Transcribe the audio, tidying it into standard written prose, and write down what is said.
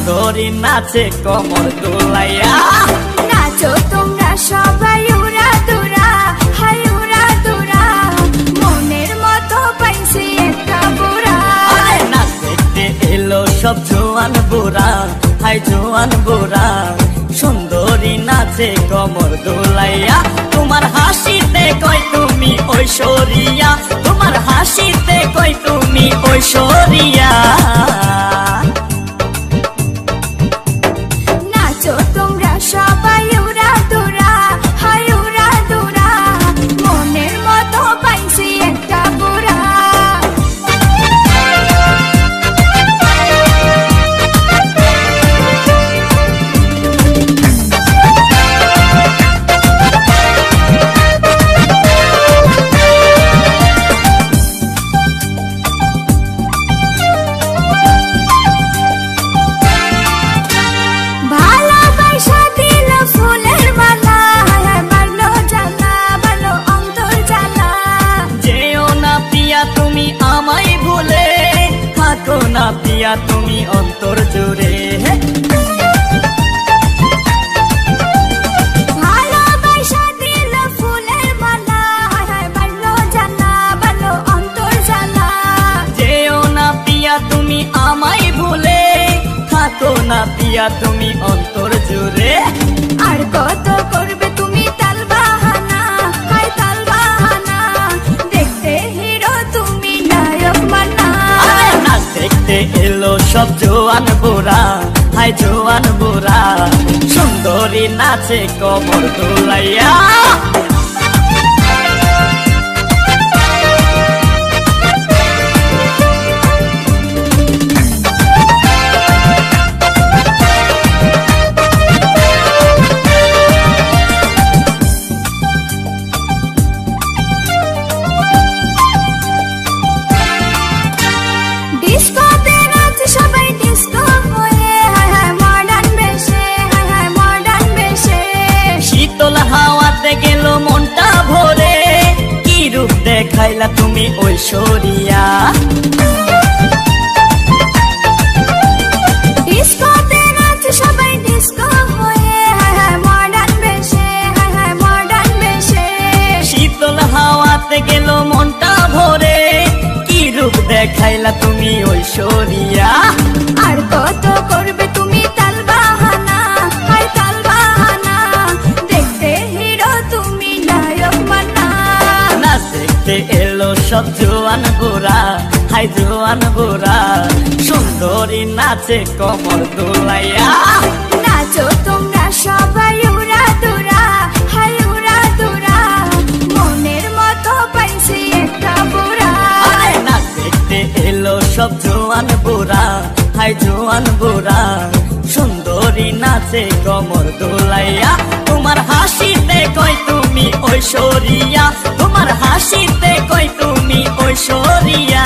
সুন্দরী নাচে কমর দোলাইয়া। নাচো তোমরা সবাই উড়া দুরা, হাই উড়া দুরা, মনের মতো পাইছে একটা বুড়া। নাচ দেখতে এলো সব জোয়ান বুড়া, হাই জোয়ান বুড়া, সুন্দরী নাচে কমর দোলাইয়া। তোমার হাসিতে কই তুমি ঐশ্বরিয়া, তোমার হাসিতে কই তুমি ঐশ্বরিয়া। নাচো তোমরা সবাই উড়া দুরা, হাই উড়া দুরা, মনের মতো পাইছে একটা বুড়া। না পিয়া তুমি অন্তর জুড়ে, ভালোবাসা দিল ফুলের মালা, বাড়লো জানা বাড়লো অন্তর জ্বালা। যেও না পিয়া তুমি আমায় ভুলে, থাকো না পিয়া তুমি অন্তর জুড়ে। আর কত করবে তুমি তাল বাহানা, হাই তাল বাহানা, দেখতে হিরো তুমি নায়ক মানা। দেখতে এলো সব জোয়ান বুড়া, হাই জোয়ান বুড়া, সুন্দরী নাচে কমর দোলাইয়া। দেখাইলা তুমি ঐশ্বরিয়া, ডিস্কোতে নাচে সবাই ডিস্কো হয়ে, মডার্ন বেশে, মডার্ন বেশে। শীতল হাওয়াতে গেল মনটা ভরে, কি রূপ দেখাইলা তুমি ঐশ্বরিয়া। আর কত করবে তুমি তাল বাহানা, হাই তাল বাহানা, দেখতে হিরো তুমি নায়ক মানা। নাচ দেখতে এলো সব জোয়ান বুড়া, হাই জোয়ান বুড়া, সুন্দরী নাচে কমর দোলাইয়া। নাচো তোমরা সবাই উড়া দুরা, হাই উড়া দুরা, মনের মতো পাইছে একটা বুড়া। নাচ দেখতে এলো সব জোয়ান বুড়া, হাই জোয়ান বুড়া, সুন্দরী নাচে কমর দোলাইয়া। তোমার হাসিতে কই তুমি ঐশ্বরিয়া, তোমার হাসিতে কই তুমি ঐশ্বরিয়া।